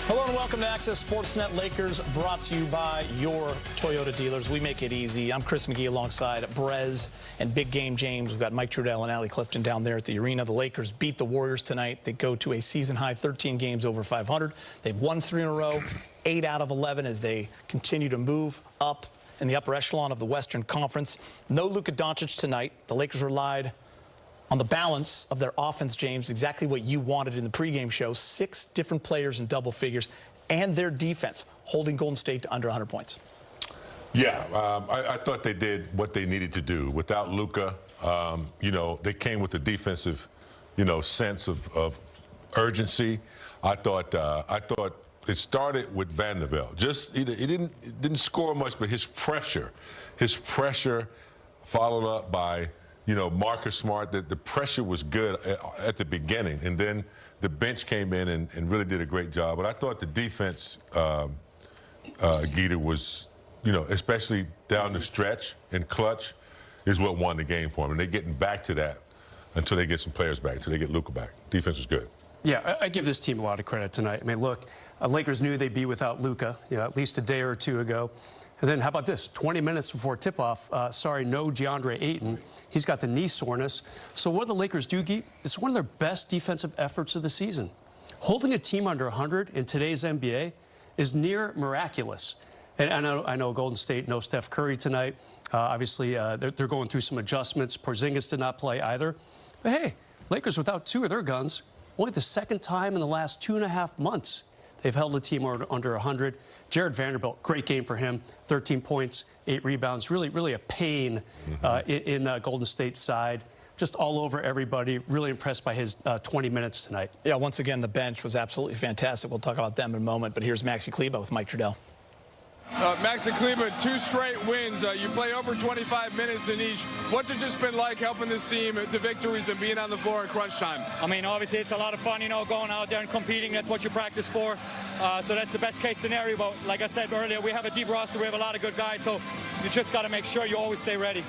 Hello and welcome to Access Sportsnet Lakers, brought to you by your Toyota dealers. We make it easy. I'm Chris McGee alongside Brez and Big Game James. We've got Mike Trudell and Allie Clifton down there at the arena. The Lakers beat the Warriors tonight. They go to a season-high 13 games over 500. They've won 3 in a row, 8 out of 11 as they continue to move up in the upper echelon of the Western Conference. No Luka Doncic tonight. The Lakers relied on the balance of their offense, James, exactly what you wanted in the pregame show. 6 different players in double figures, and their defense holding Golden State to under 100 points. Yeah, I thought they did what they needed to do. Without Luka, they came with the defensive, sense of urgency. I thought it started with Vanderbilt. He didn't score much, but his pressure followed up by Marcus Smart. The pressure was good at the beginning, and then the bench came in and really did a great job. But I thought the defense, Geeta, was, especially down the stretch and clutch, is what won the game for them. And they're getting back to that until they get some players back, until they get Luka back. Defense was good. Yeah, I give this team a lot of credit tonight. I mean, look, Lakers knew they'd be without Luka, at least a day or two ago. And then how about this? 20 minutes before tip-off, no DeAndre Ayton. He's got the knee soreness. So what do the Lakers do, Geet? It's one of their best defensive efforts of the season. Holding a team under 100 in today's NBA is near miraculous. And I know Golden State, no Steph Curry tonight. Obviously, they're going through some adjustments. Porzingis did not play either. But hey, Lakers without 2 of their guns, only the second time in the last 2.5 months they've held a team under 100. Jared Vanderbilt, great game for him. 13 points, 8 rebounds. Really a pain in Golden State's side. Just all over everybody. Really impressed by his 20 minutes tonight. Yeah, once again, the bench was absolutely fantastic. We'll talk about them in a moment. But here's Maxi Kleber with Mike Trudell. Maxi Kleber, 2 straight wins. You play over 25 minutes in each. What's it just been like helping this team to victories and being on the floor at crunch time? I mean, obviously it's a lot of fun, going out there and competing. That's what you practice for. So that's the best case scenario. But like I said earlier, we have a deep roster. We have a lot of good guys. So you just got to make sure you always stay ready.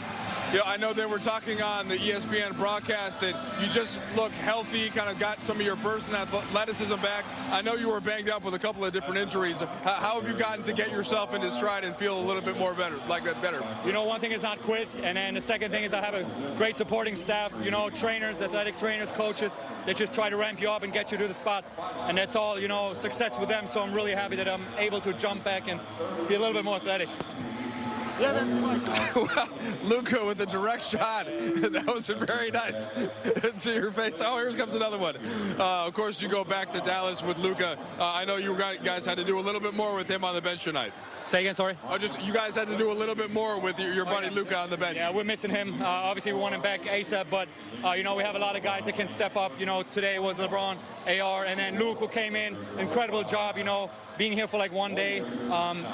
Yeah, I know they were talking on the ESPN broadcast that you just look healthy, kind of got some of your burst and athleticism back. I know you were banged up with a couple of different injuries. How have you gotten to get yourself into stride and feel a little bit more better, better? One thing is not quit, and then the second thing is I have a great supporting staff, trainers, athletic trainers, coaches that just try to ramp you up and get you to the spot. And that's all, success with them. So I'm really happy that I'm able to jump back and be a little bit more athletic. Well, Luka with a direct shot. That was very nice to your face. Oh, here comes another one. Of course, you go back to Dallas with Luka. I know you guys had to do a little bit more with him on the bench tonight. Say again, sorry? You guys had to do a little bit more with your buddy Luka on the bench. Yeah, we're missing him. Obviously, we want him back ASAP, but, we have a lot of guys that can step up. Today it was LeBron, AR, and then Luke, who came in. Incredible job, being here for like 1 day,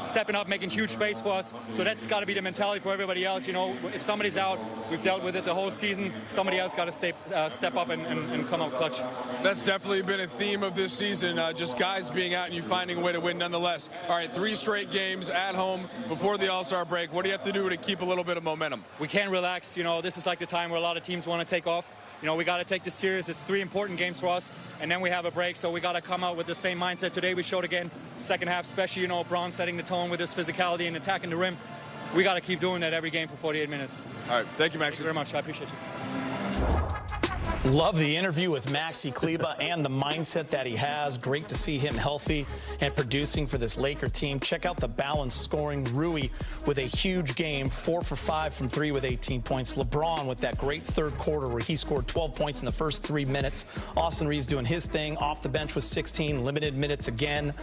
stepping up, making huge space for us. So that's got to be the mentality for everybody else. If somebody's out, we've dealt with it the whole season. Somebody else got to step up and come up clutch. That's definitely been a theme of this season, just guys being out and you finding a way to win nonetheless. All right, 3 straight games at home before the All-Star break. What do you have to do to keep a little bit of momentum? We can't relax. This is like the time where a lot of teams want to take off. We got to take this serious. It's 3 important games for us, and then we have a break, so we got to come out with the same mindset. Today we showed again, second half, especially, Braun setting the tone with his physicality and attacking the rim. We got to keep doing that every game for 48 minutes. All right, thank you, Maxi. Thank you very much. I appreciate you. Love the interview with Maxi Kleber and the mindset that he has. Great to see him healthy and producing for this Laker team. Check out the balanced scoring. Rui with a huge game, 4 for 5 from 3 with 18 points. LeBron with that great third quarter where he scored 12 points in the first 3 minutes. Austin Reaves doing his thing. Off the bench with 16, limited minutes again.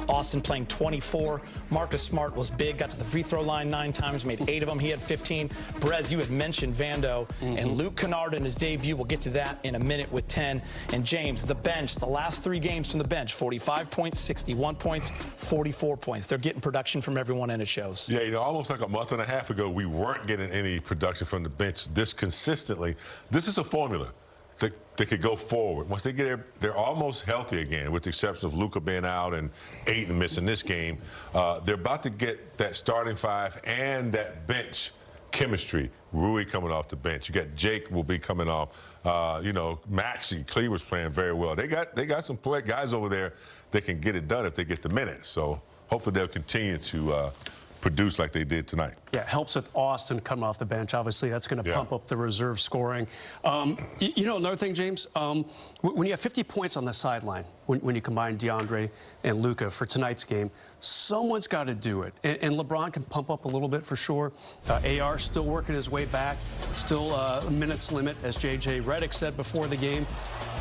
Austin playing 24. Marcus Smart was big, got to the free throw line 9 times, made 8 of them. He had 15. Brez, you had mentioned Vando and Luke Kennard in his debut. We'll get to that in a minute with 10. And James, the bench, the last 3 games from the bench, 45 points, 61 points, 44 points. They're getting production from everyone, and it shows. Yeah, almost like a month and a half ago, we weren't getting any production from the bench this consistently. This is a formula that they could go forward. Once they get there, they're almost healthy again, with the exception of Luka being out and Ayton missing this game. They're about to get that starting 5 and that bench chemistry. Rui coming off the bench. You got Jake will be coming off. Maxi Kleber's playing very well. They got some guys over there they can get it done if they get the minutes. So hopefully they'll continue to produce like they did tonight. Yeah, it helps with Austin coming off the bench. Obviously, that's going to pump up the reserve scoring. You know, another thing, James, when you have 50 points on the sideline, when you combine DeAndre and Luka for tonight's game, someone's got to do it. And LeBron can pump up a little bit for sure. AR still working his way back, still a minutes limit, as Redick said before the game.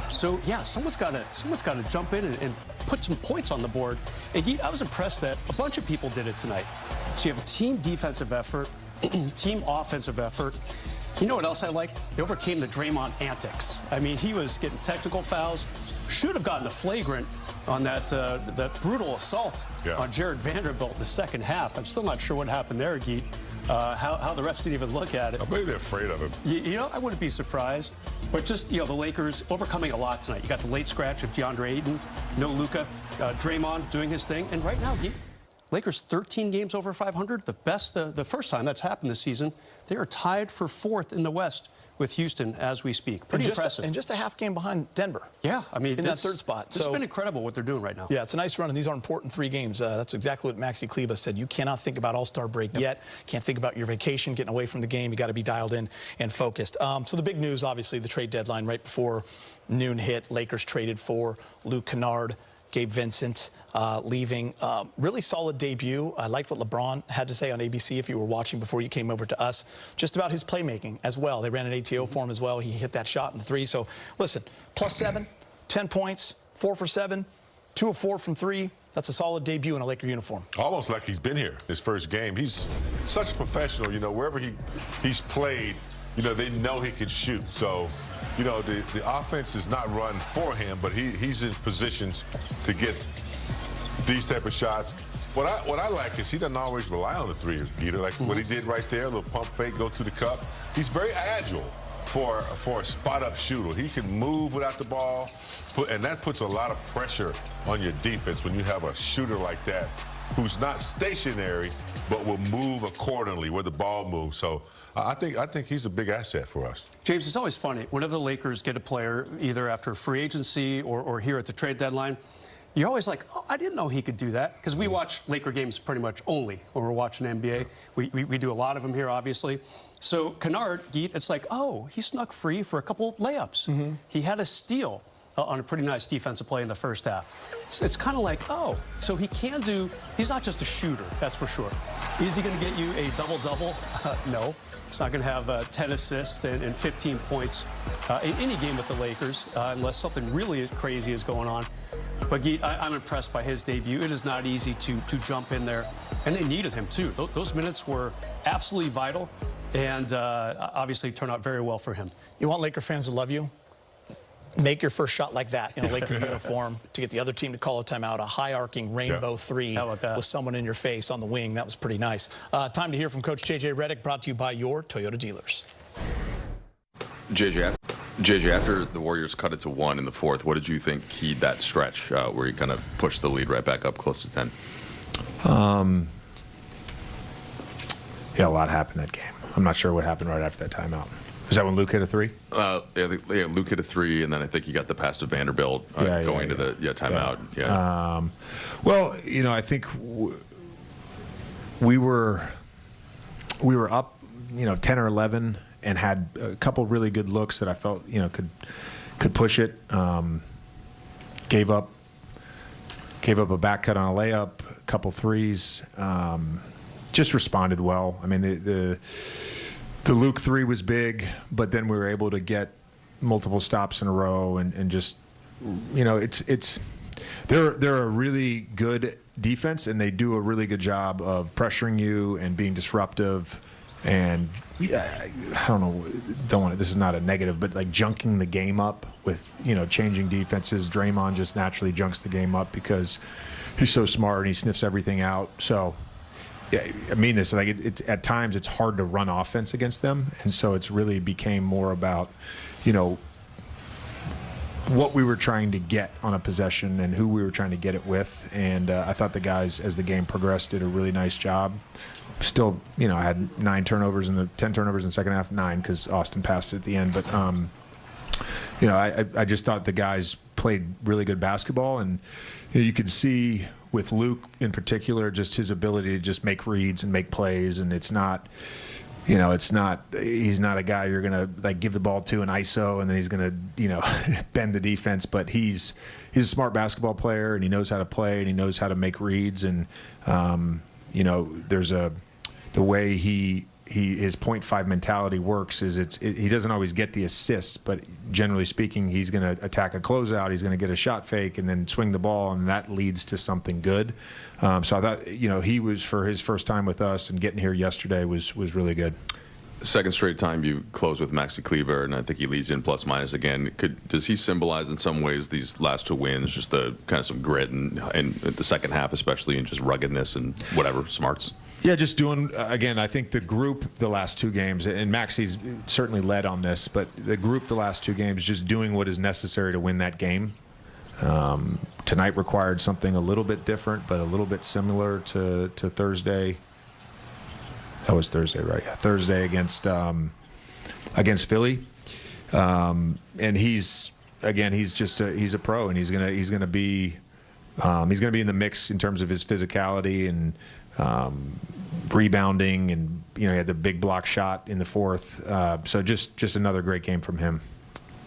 So yeah, someone's got to jump in and put some points on the board. And I was impressed that a bunch of people did it tonight. So you have a team defensive effort, team offensive effort. You know what else I liked? They overcame the Draymond antics. I mean, he was getting technical fouls. Should have gotten a flagrant on that brutal assault on Jared Vanderbilt in the second half. I'm still not sure what happened there, Geet. How the refs didn't even look at it. I believe they're afraid of him. You know, I wouldn't be surprised. But just, you know, the Lakers overcoming a lot tonight. You got the late scratch of DeAndre Ayton, no Luka, Draymond doing his thing. And right now, Lakers 13 games over 500, the first time that's happened this season. They are tied for 4th in the West with Houston as we speak. Pretty impressive. And just a half game behind Denver. Yeah, I mean, in that third spot. It's been incredible what they're doing right now. Yeah, it's a nice run, and these are important 3 games. That's exactly what Maxi Kleber said. You cannot think about All-Star break yet. Can't think about your vacation, getting away from the game. You got to be dialed in and focused. So the big news, obviously, the trade deadline right before noon hit. Lakers traded for Luke Kennard, Gabe Vincent leaving. Really solid debut. I liked what LeBron had to say on ABC if you were watching before you came over to us, just about his playmaking as well. They ran an ATO for him as well. He hit that shot in the 3. So listen, +7, 10 points, 4 for 7, 2 of 4 from 3. That's a solid debut in a Laker uniform. Almost like he's been here his first game. He's such a professional. You know, wherever he's played, you know, they know he can shoot. So, you know, the offense is not run for him, but he's in positions to get these type of shots. What I like is he doesn't always rely on the 3, either. Like what he did right there, a little pump fake, go to the cup. He's very agile for a spot-up shooter. He can move without the ball, and that puts a lot of pressure on your defense when you have a shooter like that who's not stationary but will move accordingly where the ball moves. So I think he's a big asset for us. James, it's always funny. Whenever the Lakers get a player, either after free agency or here at the trade deadline, you're always like, oh, I didn't know he could do that. Because we watch Laker games pretty much only when we're watching NBA. We do a lot of them here, obviously. So Kennard, it's like, oh, he snuck free for a couple layups. He had a steal on a pretty nice defensive play in the first half. It's kind of like, oh, so he can do, he's not just a shooter, that's for sure. Is he going to get you a double-double? No. He's not going to have 10 assists and 15 points in any game with the Lakers unless something really crazy is going on. But Geet, I'm impressed by his debut. It is not easy to jump in there. And they needed him, too. Those minutes were absolutely vital and obviously turned out very well for him. You want Laker fans to love you? Make your first shot like that in a Laker uniform to get the other team to call a timeout, a high-arcing rainbow 3 with someone in your face on the wing. That was pretty nice. Time to hear from Coach J.J. Redick, brought to you by your Toyota dealers. JJ, after the Warriors cut it to 1 in the 4th, what did you think keyed that stretch where he kind of pushed the lead right back up close to 10? Yeah, a lot happened that game. I'm not sure what happened right after that timeout. Was that when Luke hit a 3? Yeah, Luke hit a 3, and then I think he got the pass to Vanderbilt going to the timeout. Yeah. Well, you know, I think we were up, you know, 10 or 11, and had a couple really good looks that I felt, you know, could push it. Gave up a back cut on a layup, a couple threes. Just responded well. I mean, the Luke 3 was big, but then we were able to get multiple stops in a row and just, you know, they're a really good defense, and they do a really good job of pressuring you and being disruptive. And I don't know, this is not a negative, but like junking the game up with, you know, changing defenses. Draymond just naturally junks the game up because he's so smart and he sniffs everything out. So yeah, I mean this, like it's at times it's hard to run offense against them, and so it's really became more about, you know, what we were trying to get on a possession and who we were trying to get it with. And I thought the guys, as the game progressed, did a really nice job. Still, you know, I had 10 turnovers in the second half, 9 because Austin passed it at the end. But you know, I just thought the guys played really good basketball, and you could see with Luke in particular just his ability to just make reads and make plays, and it's not. You know, he's not a guy you're gonna like give the ball to an ISO and then he's gonna, you know, bend the defense. But he's a smart basketball player and he knows how to play and he knows how to make reads. And you know, there's the way his 0.5 mentality works is he doesn't always get the assists, but generally speaking, he's going to attack a closeout, he's going to get a shot fake, and then swing the ball, and that leads to something good. So I thought, you know, he was, for his first time with us and getting here yesterday was really good. Second straight time you close with Maxi Kleber, and I think he leads in plus minus again. Does he symbolize in some ways these last 2 wins, just the kind of some grit and the second half especially, and just ruggedness and whatever smarts? Yeah, just doing, again, I think the group the last 2 games, and Maxi's certainly led on this, but the group the last 2 games, just doing what is necessary to win that game. Tonight required something a little bit different, but a little bit similar to Thursday. That was Thursday, right? Yeah, Thursday against Philly. And he's a pro, and he's gonna be in the mix in terms of his physicality and rebounding, and you know, he had the big block shot in the fourth. So just another great game from him.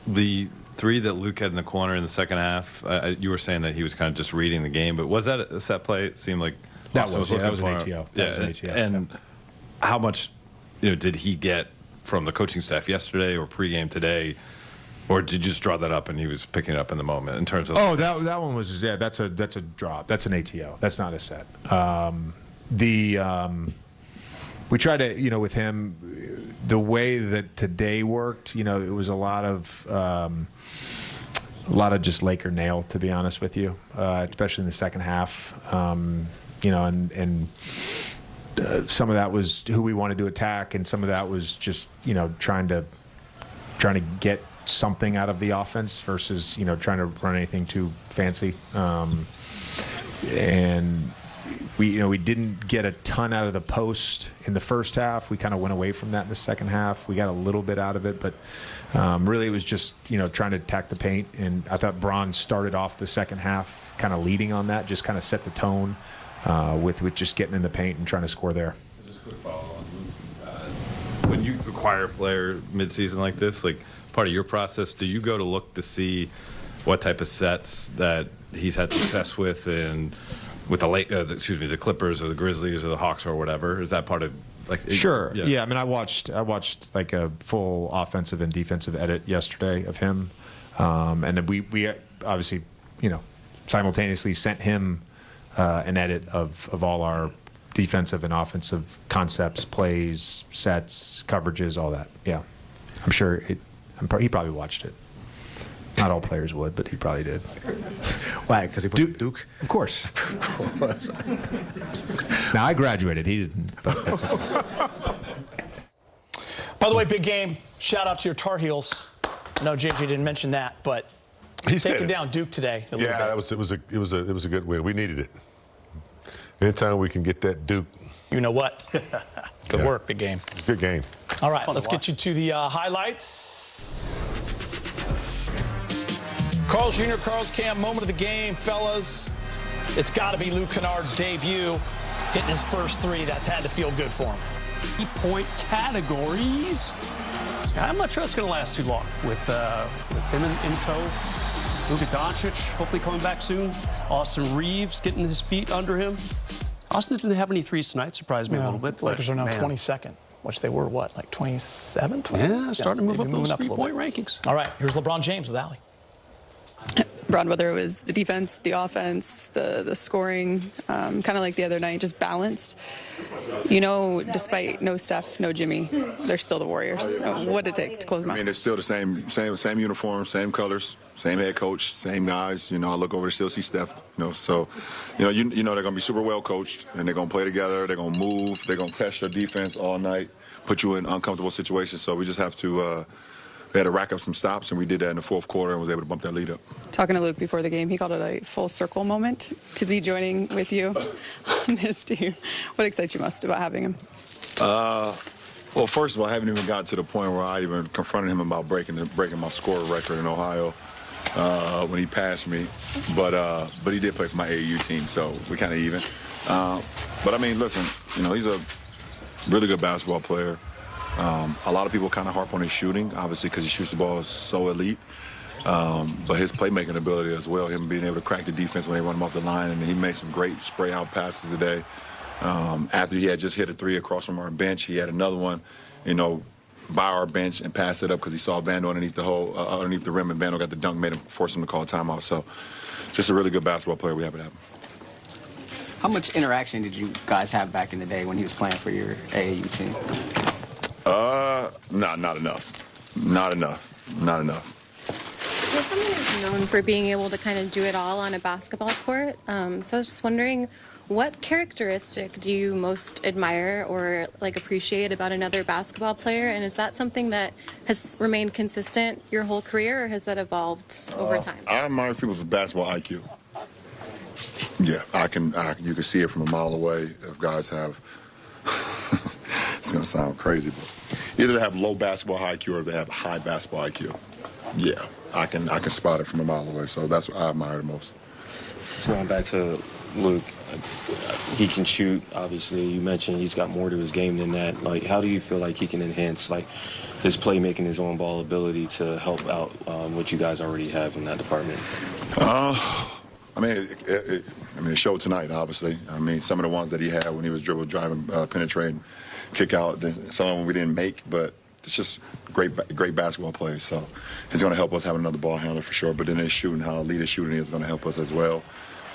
The 3 that Luke had in the corner in the second half, you were saying that he was kind of just reading the game, but was that a set play? It seemed like that was an looking ATO. for him. That was an ATO. And how much, you know, did he get from the coaching staff yesterday or pregame today, or did you just draw that up and he was picking it up in the moment in terms of? Oh, that one was, yeah. That's a drop. That's an ATO. That's not a set. We tried to, you know, with him, the way that today worked, you know, it was a lot of just Laker nail, to be honest with you, especially in the second half. You know, and some of that was who we wanted to attack, and some of that was just, you know, trying to get something out of the offense versus, you know, trying to run anything too fancy. And we didn't get a ton out of the post in the first half. We kind of went away from that in the second half. We got a little bit out of it, but really it was just, you know, trying to attack the paint. And I thought Bron started off the second half kind of leading on that, just kind of set the tone with just getting in the paint and trying to score there. Just a quick follow-on. When you acquire a player midseason like this, like part of your process, do you go to look to see what type of sets that he's had success with, and with the Clippers or the Grizzlies or the Hawks or whatever? Is that part of, like? Sure. Yeah. I mean, I watched like a full offensive and defensive edit yesterday of him, and then we obviously, you know, simultaneously sent him an edit of all our defensive and offensive concepts, plays, sets, coverages, all that. Yeah, I'm sure he probably watched it. Not all players would, but he probably did. Why? Because he put Duke? Of course. Now, I graduated. He didn't. But that's okay. By the way, big game. Shout out to your Tar Heels. No, JJ didn't mention that, but taking down Duke today. Yeah, it was a good win. We needed it. Anytime we can get that Duke. You know what? Good work, big game. Good game. All right, let's get you to the highlights. Carl's Jr., Carl's Camp, moment of the game, fellas. It's got to be Luke Kennard's debut, hitting his first 3. That's had to feel good for him. 3-point categories. I'm not sure it's going to last too long with him in tow. Luka Doncic hopefully coming back soon. Austin Reaves getting his feet under him. Austin didn't have any threes tonight. Surprised me a little bit. The Lakers are now 22nd, which they were, what, like 27th? Yeah, starting to move up those 3-point rankings. All right, here's LeBron James with Allie. Bron, whether it was the defense, the offense, the scoring, kind of like the other night, just balanced. You know, despite no Steph, no Jimmy, they're still the Warriors. What did it take to close them out? I mean, it's still the same uniform, same colors, same head coach, same guys. You know, I look over to still see Steph. You know, so you know they're going to be super well coached, and they're going to play together. They're going to move. They're going to test your defense all night, put you in uncomfortable situations. So we just have to. We had to rack up some stops, and we did that in the fourth quarter and was able to bump that lead up. Talking to Luke before the game, he called it a full circle moment to be joining with you on this team. What excites you most about having him? Well, first of all, I haven't even gotten to the point where I even confronted him about breaking my score record in Ohio when he passed me. But he did play for my AAU team, so we kind of even. But I mean, listen, he's a really good basketball player. A lot of people kind of harp on his shooting, obviously, because he shoots the ball so elite. But his playmaking ability as well, him being able to crack the defense when they run him off the line, and he made some great spray-out passes today. After he had just hit a three across from our bench, he had another one, by our bench and passed it up because he saw Vando underneath the rim, and Vando got the dunk, forced him to call a timeout. So, just a really good basketball player we have at him. How much interaction did you guys have back in the day when he was playing for your AAU team? Not enough. Not enough. Well, someone who's known for being able to kind of do it all on a basketball court. So I was just wondering, what characteristic do you most admire or appreciate about another basketball player? And is that something that has remained consistent your whole career, or has that evolved over time? I admire people's basketball IQ. Yeah, you can see it from a mile away if guys have, it's going to sound crazy, but either they have low basketball IQ or they have high basketball IQ. Yeah, I can spot it from a mile away, so that's what I admire the most. So going back to Luke, he can shoot, obviously. You mentioned he's got more to his game than that. How do you feel like he can enhance his playmaking, his own ball ability to help out what you guys already have in that department? It showed tonight, obviously. Some of the ones that he had when he was driving, penetrating, kick out, some of them we didn't make, but it's just great basketball plays. So he's going to help us have another ball handler for sure. But then his shooting, how elite his shooting is going to help us as well,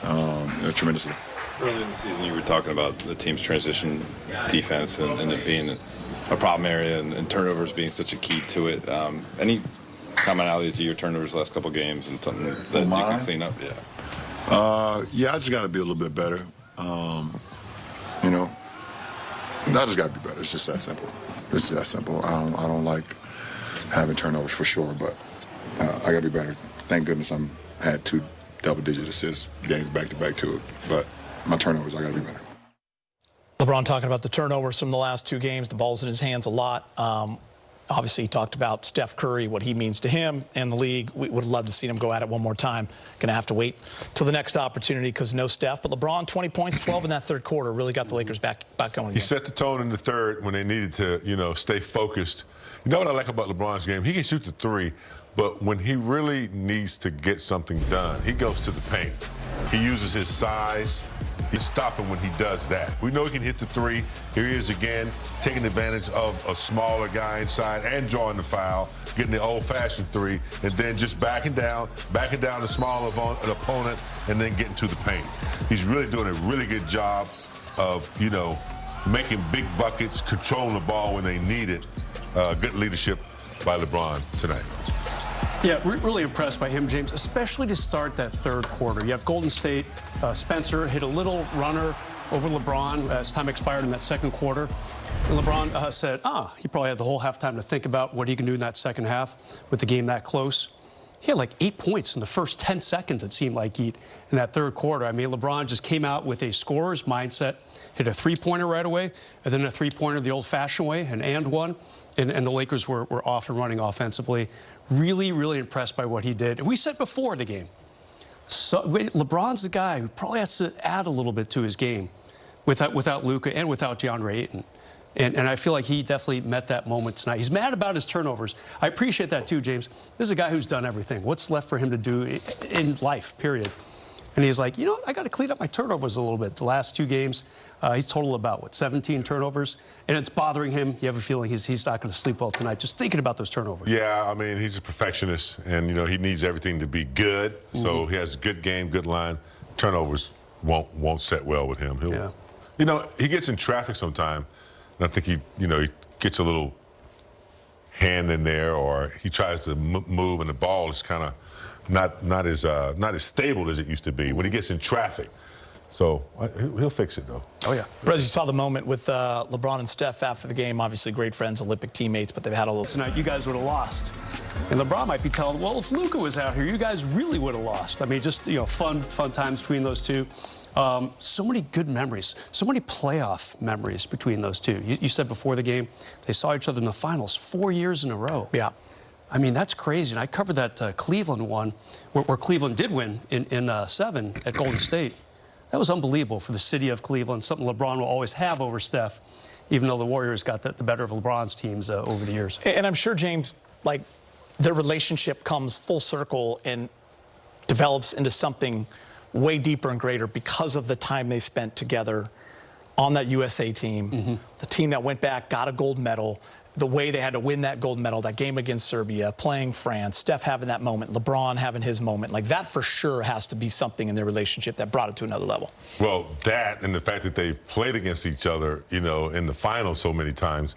tremendously. Early in the season, you were talking about the team's transition defense and it being a problem area and turnovers being such a key to it. Any commonality to your turnovers the last couple of games and something that you can clean up? Yeah, I just got to be a little bit better. I just got to be better. It's just that simple. I don't like having turnovers for sure, but I got to be better. Thank goodness I had 2 double-digit assist games back-to-back to it, but my turnovers, I got to be better. LeBron talking about the turnovers from the last 2 games. The ball's in his hands a lot. Obviously, he talked about Steph Curry, what he means to him and the league. We would love to see him go at it one more time. Going to have to wait till the next opportunity because no Steph. But LeBron, 20 points, 12 in that third quarter, really got the Lakers back going again. He set the tone in the third when they needed to, stay focused. You know what I like about LeBron's game? He can shoot the 3, but when he really needs to get something done, he goes to the paint. He uses his size. You stop him when he does that. We know he can hit the 3. Here he is again, taking advantage of a smaller guy inside and drawing the foul, getting the old-fashioned 3, and then just backing down the smaller opponent, and then getting to the paint. He's really doing a really good job of, making big buckets, controlling the ball when they need it. Good leadership by LeBron tonight. Yeah, really impressed by him, James, especially to start that third quarter. You have Golden State, Spencer hit a little runner over LeBron as time expired in that second quarter. And LeBron said, he probably had the whole halftime to think about what he can do in that second half with the game that close. He had 8 points in the first 10 seconds, it seemed like, in that third quarter. LeBron just came out with a scorer's mindset, hit a 3-pointer right away, and then a 3-pointer the old-fashioned way, an and one. And the Lakers were off and running offensively. Really, really impressed by what he did. We said before the game, LeBron's the guy who probably has to add a little bit to his game without Luka and without DeAndre Ayton. And I feel like he definitely met that moment tonight. He's mad about his turnovers. I appreciate that too, James. This is a guy who's done everything. What's left for him to do in life, period? And he's like, I got to clean up my turnovers a little bit. The last 2 games, he's total about, 17 turnovers? And it's bothering him. You have a feeling he's not going to sleep well tonight, just thinking about those turnovers. Yeah, he's a perfectionist, and, he needs everything to be good. So he has a good game, good line. Turnovers won't set well with him. He gets in traffic sometime, and I think he gets a little hand in there, or he tries to move, and the ball is kind of not as stable as it used to be when he gets in traffic. So he'll fix it, though. Oh, yeah. Brez, you saw the moment with LeBron and Steph after the game. Obviously, great friends, Olympic teammates, but they've had a little... Tonight, you guys would have lost. And LeBron might be telling, well, if Luka was out here, you guys really would have lost. Just, fun times between those two. So many good memories, so many playoff memories between those two. You said before the game, they saw each other in the finals 4 years in a row. Yeah. I mean, that's crazy. And I covered that Cleveland one, where Cleveland did win in 7 at Golden State. That was unbelievable for the city of Cleveland, something LeBron will always have over Steph, even though the Warriors got the better of LeBron's teams over the years. And I'm sure, James, like, their relationship comes full circle and develops into something way deeper and greater because of the time they spent together on that USA team, the team that went back, got a gold medal, the way they had to win that gold medal, that game against Serbia, playing France, Steph having that moment, LeBron having his moment. Like, that for sure has to be something in their relationship that brought it to another level. Well, that and the fact that they played against each other, you know, in the finals so many times.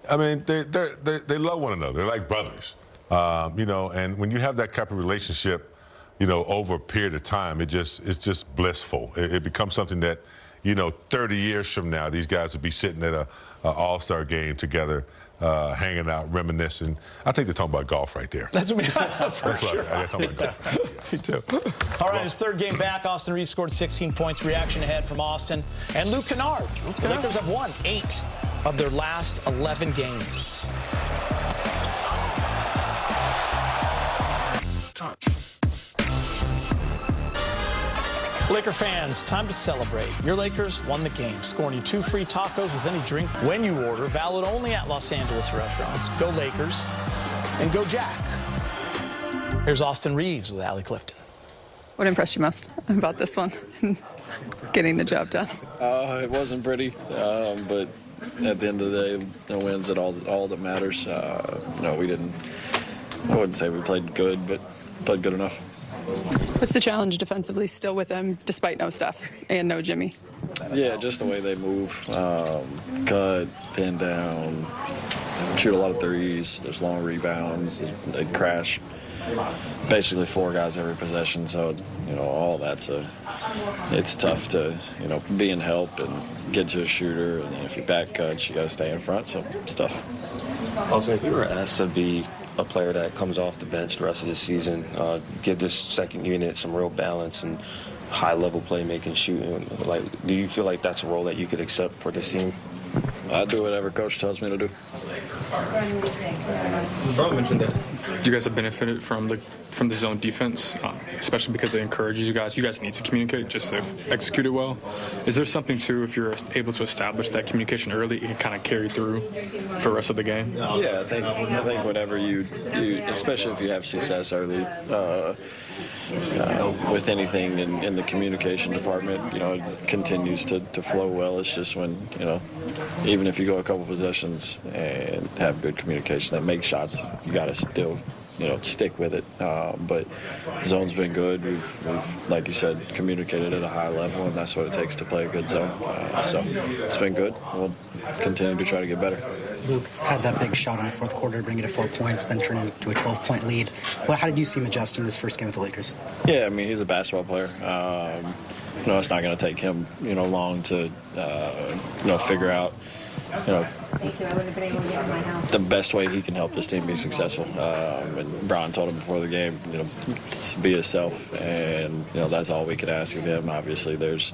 I mean, they love one another. They're like brothers, you know. And when you have that type of relationship, you know, over a period of time, it's just blissful. It becomes something that, you know, 30 years from now, these guys will be sitting at a All-Star game together, hanging out, reminiscing. I think they're talking about golf right there. That's what for sure. They're talking about golf. Me too. All right, his third game back, Austin Reaves scored 16 points. Reaction ahead from Austin. And Luke Kennard. The Lakers have won 8 of their last 11 games. Laker fans, time to celebrate. Your Lakers won the game, scoring you 2 free tacos with any drink when you order. Valid only at Los Angeles restaurants. Go Lakers and go Jack. Here's Austin Reaves with Allie Clifton. What impressed you most about this one? Getting the job done. It wasn't pretty, but at the end of the day, the wins at all that matters. No, we didn't. I wouldn't say we played good, but played good enough. What's the challenge defensively still with them, despite no Steph and no Jimmy? Yeah, just the way they move, cut, pin down, shoot a lot of threes. There's long rebounds. They crash basically 4 guys every possession. So, you know, all that's it's tough to, you know, be in help and get to a shooter. And then if you back cuts, you got to stay in front. So it's tough. Also, if you were asked to be a player that comes off the bench the rest of the season, give this second unit some real balance and high-level playmaking, shooting, like, do you feel like that's a role that you could accept for this team? I do whatever coach tells me to do. LeBron mentioned that you guys have benefited from the zone defense, especially because it encourages you guys. You guys need to communicate just to execute it well. Is there something too, if you're able to establish that communication early, it can kind of carry through for the rest of the game? Yeah, I think whenever you especially if you have success early with anything in the communication department, you know, it continues to flow well. It's just when, you know, even if you go a couple possessions and have good communication that make shots, you got to still, you know, stick with it. But zone's been good. We've, like you said, communicated at a high level, and that's what it takes to play a good zone. So it's been good. We'll continue to try to get better. Luke had that big shot in the fourth quarter to bring it to 4 points, then turn it into a 12-point lead. Well, how did you see him adjust in his first game with the Lakers? Yeah, I mean, he's a basketball player. You know, it's not going to take him, you know, long to, you know, figure out, you know, the best way he can help this team be successful. And Brian told him before the game, you know, to be himself, and, you know, that's all we could ask of him. Obviously, there's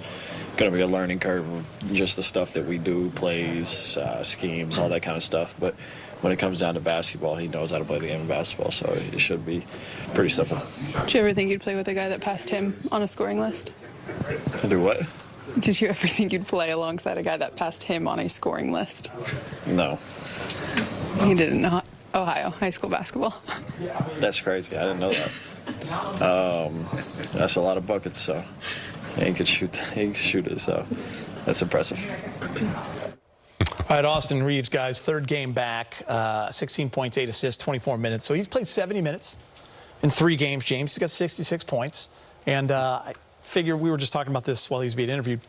going to be a learning curve of just the stuff that we do, plays, schemes, all that kind of stuff. But when it comes down to basketball, he knows how to play the game of basketball, so it should be pretty simple. Did you ever think you'd play with a guy that passed him on a scoring list? Do what? Did you ever think you'd play alongside a guy that passed him on a scoring list? No. He did in Ohio high school basketball. That's crazy. I didn't know that. That's a lot of buckets, so he can shoot it, so that's impressive. All right, Austin Reaves, guys, third game back, 16 points, 8 assists, 24 minutes. So he's played 70 minutes in 3 games, James. He's got 66 points. And I figure we were just talking about this while he was being interviewed.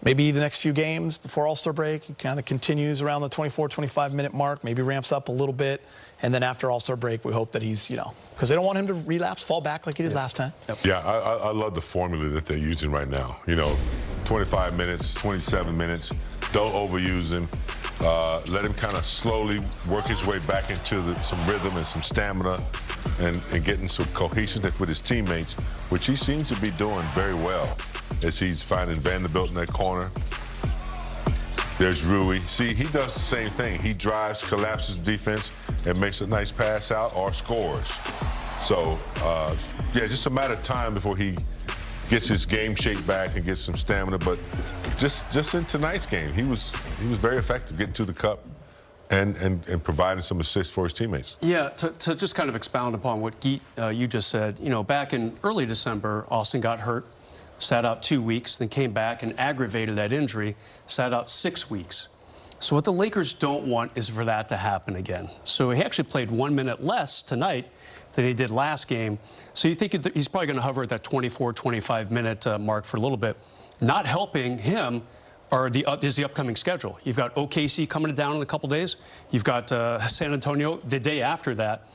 Maybe the next few games before All-Star break, he kind of continues around the 24, 25-minute mark, maybe ramps up a little bit. And then after All-Star break, we hope that he's, you know, because they don't want him to relapse, fall back like he did last time. Yep. Yeah, I love the formula that they're using right now. You know, 25 minutes, 27 minutes. Don't overuse him. Let him kind of slowly work his way back into some rhythm and some stamina and getting some cohesiveness with his teammates, which he seems to be doing very well. as he's finding Vanderbilt in that corner. There's Rui. See, he does the same thing. He drives, collapses defense, and makes a nice pass out or scores. So, yeah, just a matter of time before he gets his game shape back and gets some stamina. But just in tonight's game, he was very effective getting to the cup and providing some assists for his teammates. Yeah, to just kind of expound upon what Geet, you just said, you know, back in early December, Austin got hurt, sat out 2 weeks, then came back and aggravated that injury, sat out 6 weeks. So what the Lakers don't want is for that to happen again. So he actually played 1 minute less tonight than he did last game. So you think he's probably going to hover at that 24, 25-minute mark for a little bit. Not helping him is the upcoming schedule. You've got OKC coming down in a couple days. You've got San Antonio the day after that.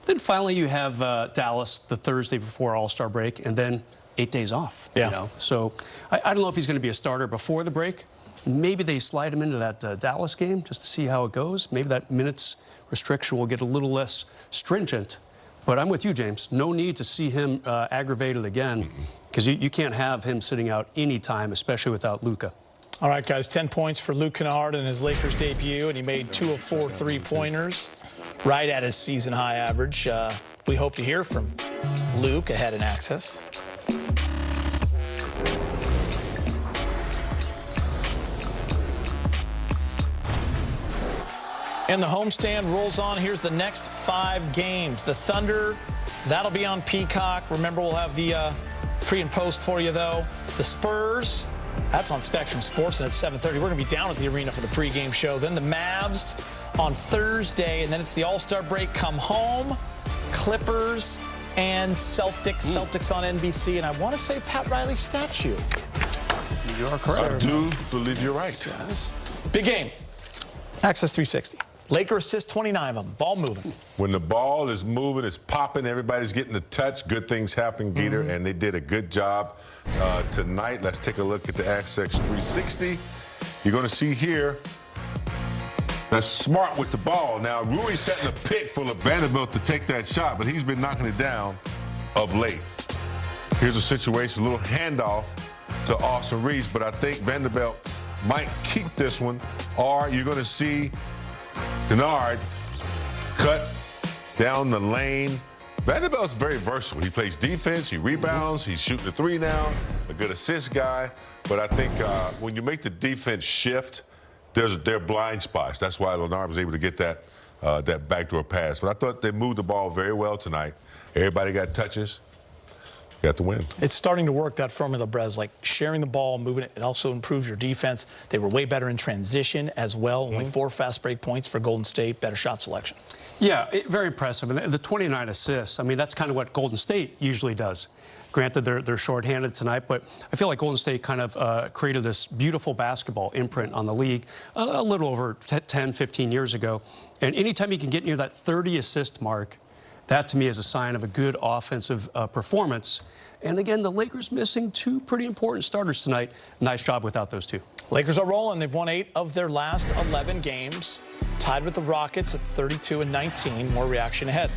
Then finally you have Dallas the Thursday before All-Star break, and then 8 days off. Yeah. You know? So I don't know if he's going to be a starter before the break. Maybe they slide him into that Dallas game just to see how it goes. Maybe that minutes restriction will get a little less stringent. But I'm with you, James. No need to see him aggravated again, because you can't have him sitting out any time, especially without Luka. All right, guys, 10 points for Luke Kennard in his Lakers debut, and he made 2 of 4 3-pointers, right at his season-high average. We hope to hear from Luke ahead in Access. And the homestand rolls on. Here's the next 5 games. The Thunder, that'll be on Peacock. Remember, we'll have the pre and post for you, though. The Spurs, that's on Spectrum Sports, and at 7:30. We're going to be down at the arena for the pregame show. Then the Mavs on Thursday, and then it's the All-Star break. Come home, Clippers and Celtics. Celtics on NBC, and I want to say Pat Riley statue. You are correct. I do believe you're right. Yes. Big game. Access 360. Laker assist 29 of them. Ball moving. When the ball is moving, it's popping, everybody's getting the touch, good things happen, Geeter, and they did a good job tonight. Let's take a look at the Access 360. You're going to see here, that's Smart with the ball. Now, Rui setting a pick for Vanderbilt to take that shot, but he's been knocking it down of late. Here's a situation, a little handoff to Austin Reaves, but I think Vanderbilt might keep this one, or you're going to see Kennard cut down the lane. Vanderbilt's very versatile. He plays defense, he rebounds, he's shooting the 3 now, a good assist guy. But I think when you make the defense shift, there are blind spots. That's why Kennard was able to get that backdoor pass. But I thought they moved the ball very well tonight. Everybody got touches. Got the win. It's starting to work, that formula, Brez, like sharing the ball, moving it. It also improves your defense. They were way better in transition as well. Only 4 fast break points for Golden State. Better shot selection. Yeah, very impressive. And the 29 assists, I mean, that's kind of what Golden State usually does. Granted, they're shorthanded tonight, but I feel like Golden State kind of created this beautiful basketball imprint on the league a little over 10, 15 years ago. And anytime you can get near that 30 assist mark, that, to me, is a sign of a good offensive performance. And, again, the Lakers missing 2 pretty important starters tonight. Nice job without those 2. Lakers are rolling. They've won 8 of their last 11 games, tied with the Rockets at 32-19. More reaction ahead.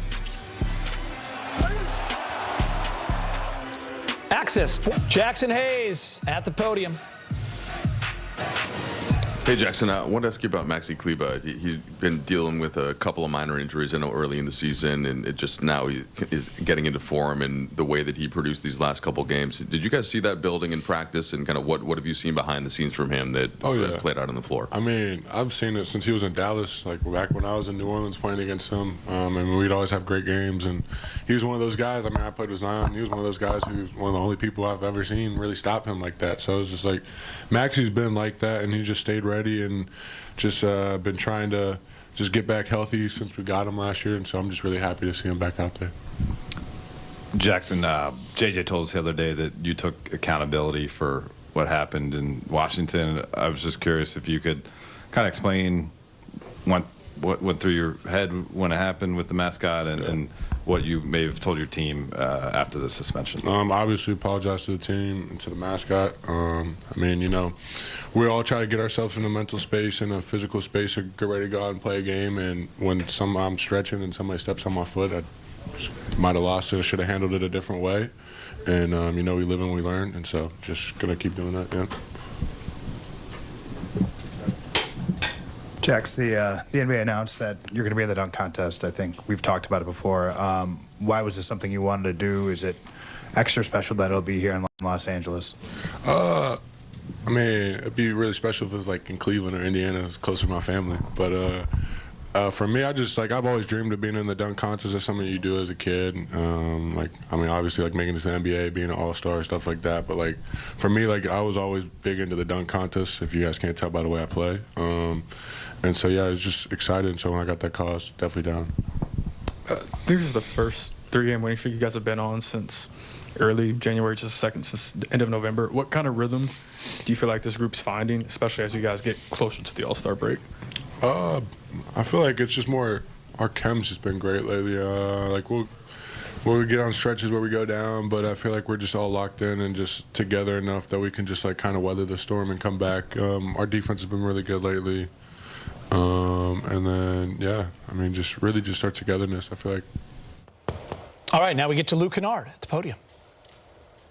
Access. Jaxson Hayes at the podium. Hey, Jaxson, I want to ask you about Maxi Kleber. He's been dealing with a couple of minor injuries, I know, early in the season, and it just now he is getting into form and the way that he produced these last couple games. Did you guys see that building in practice, and kind of what have you seen behind the scenes from him that played out on the floor? I mean, I've seen it since he was in Dallas, like back when I was in New Orleans playing against him. And we'd always have great games, and he was one of those guys. I mean, I played with Zion. He was one of those guys who was one of the only people I've ever seen really stop him like that. So it was just like, Maxi's been like that, and he just stayed ready and just been trying to just get back healthy since we got him last year, and so I'm just really happy to see him back out there. Jaxson, JJ told us the other day that you took accountability for what happened in Washington. I was just curious if you could kind of explain what went through your head when it happened with the mascot and what you may have told your team after the suspension. Obviously apologize to the team and to the mascot. I mean, you know, we all try to get ourselves in a mental space and a physical space to get ready to go out and play a game. And when I'm stretching and somebody steps on my foot, might have lost it, should have handled it a different way. And, you know, we live and we learn, and so just going to keep doing that, yeah. Jax, the NBA announced that you're going to be in the dunk contest. I think we've talked about it before. Why was this something you wanted to do? Is it extra special that it'll be here in Los Angeles? I mean, it'd be really special if it was like in Cleveland or Indiana. It's closer to my family. But for me, I've always dreamed of being in the dunk contest. That's something you do as a kid. Obviously, like making it to the NBA, being an all-star, stuff like that. But like for me, like I was always big into the dunk contest. If you guys can't tell by the way I play, and so yeah, I was just excited. So when I got that call, I was definitely down. I think this is the first 3-game winning streak you guys have been on since early January, just a second since the end of November. What kind of rhythm do you feel like this group's finding, especially as you guys get closer to the All-Star break? I feel like it's just more, our chem's just been great lately. Like we'll get on stretches where we go down, but I feel like we're just all locked in and just together enough that we can just like kind of weather the storm and come back. Our defense has been really good lately. And then, yeah, I mean, just really just our togetherness, I feel like. All right, now we get to Luke Kennard at the podium.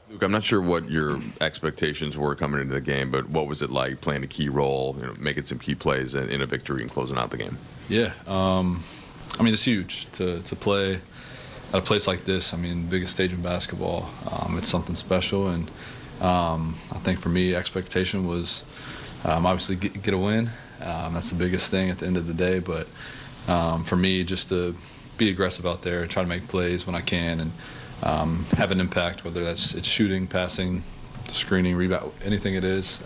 Luke, I'm not sure what your expectations were coming into the game, but what was it like playing a key role, you know, making some key plays in a victory and closing out the game? Yeah, I mean, it's huge to play at a place like this. I mean, biggest stage in basketball. It's something special, and I think for me, expectation was obviously get a win. That's the biggest thing at the end of the day, but for me, just to be aggressive out there, try to make plays when I can, and have an impact, whether it's shooting, passing, screening, rebound, anything it is.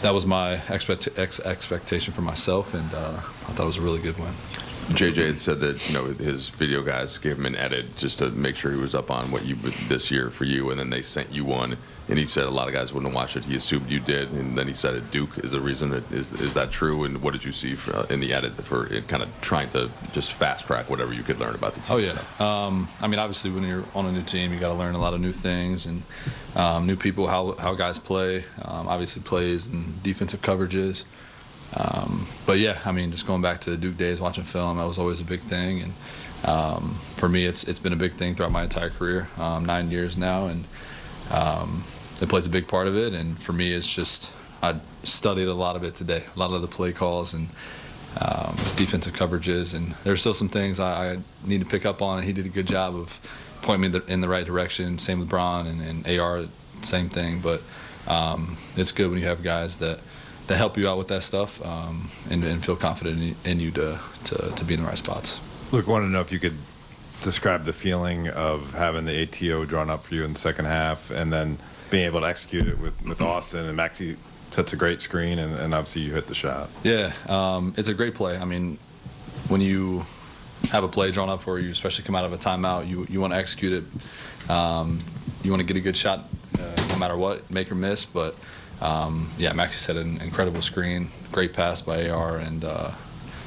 That was my expectation for myself, and I thought it was a really good win. JJ had said that, you know, his video guys gave him an edit just to make sure he was up on what you this year for you, and then they sent you one, and he said a lot of guys wouldn't watch it. He assumed you did, and then he said it. Duke is the reason. Is that true? And what did you see in the edit for kind of trying to just fast track whatever you could learn about the team? Oh yeah. I mean, obviously, when you're on a new team, you got to learn a lot of new things and new people, how guys play, obviously plays and defensive coverages. But yeah, I mean, just going back to the Duke days, watching film, that was always a big thing, and for me, it's been a big thing throughout my entire career, 9 years now, and it plays a big part of it. And for me, it's just I studied a lot of it today, a lot of the play calls and defensive coverages, and there's still some things I need to pick up on. And he did a good job of pointing me in the right direction. Same with Bron and AR, same thing. But it's good when you have guys that help you out with that stuff, and feel confident in you to be in the right spots. Luke, I want to know if you could describe the feeling of having the ATO drawn up for you in the second half and then being able to execute it with Austin, and Maxey sets a great screen, and obviously you hit the shot. Yeah, it's a great play. I mean, when you have a play drawn up or you especially come out of a timeout, you want to execute it. You want to get a good shot no matter what, make or miss, but yeah, Maxey set an incredible screen, great pass by AR, and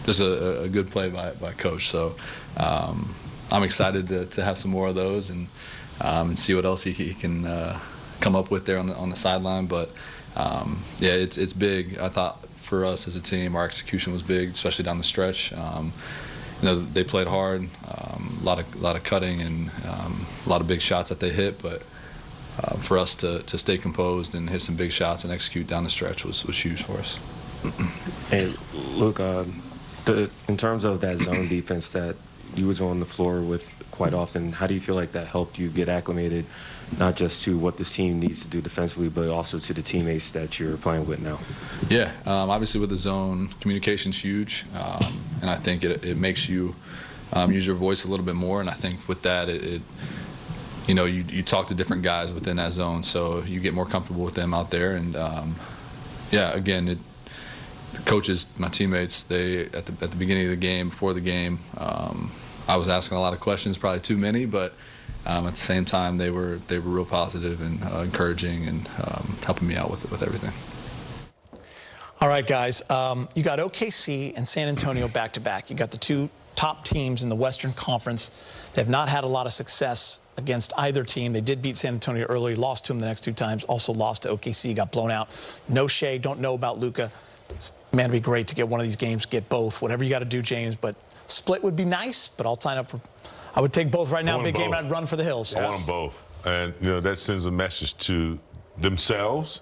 just a good play by Coach. So I'm excited to have some more of those and see what else he can come up with there on the sideline. But yeah, it's big. I thought for us as a team, our execution was big, especially down the stretch. You know, they played hard, a lot of cutting and a lot of big shots that they hit, but for us to stay composed and hit some big shots and execute down the stretch was huge for us. Hey, Luke, in terms of that zone defense that you was on the floor with quite often, how do you feel like that helped you get acclimated, not just to what this team needs to do defensively, but also to the teammates that you're playing with now? Yeah, obviously with the zone, communication's huge, and I think it makes you use your voice a little bit more, and I think with that, you know, you talk to different guys within that zone, so you get more comfortable with them out there. And yeah, again, the coaches, my teammates, they at the beginning of the game, before the game, I was asking a lot of questions, probably too many, but at the same time, they were real positive and encouraging and helping me out with everything. All right, guys, you got OKC and San Antonio back to back. You got the two top teams in the Western Conference. They have not had a lot of success against either team. They did beat San Antonio early, lost to them the next two times, also lost to OKC, got blown out. No Shea, don't know about Luka. Man, it'd be great to get one of these games, get both. Whatever you got to do, James, but split would be nice, but I'll sign up for. I would take both right now. want Big them game, both. I'd run for the hills. I want them both. And, you know, that sends a message to themselves,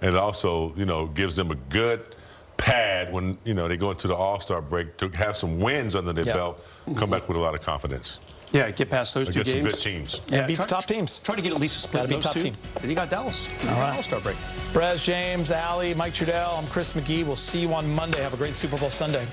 and it also, you know, gives them a good pad when, you know, they go into the All-Star break to have some wins under their belt, come back with a lot of confidence. Yeah, get past those two Against some games. good teams. And beat the top teams. Try to get at least a split Gotta of be those top two. team. Then you got Dallas. All right. All-Star break. Brez, James, Allie, Mike Trudell, I'm Chris McGee. We'll see you on Monday. Have a great Super Bowl Sunday.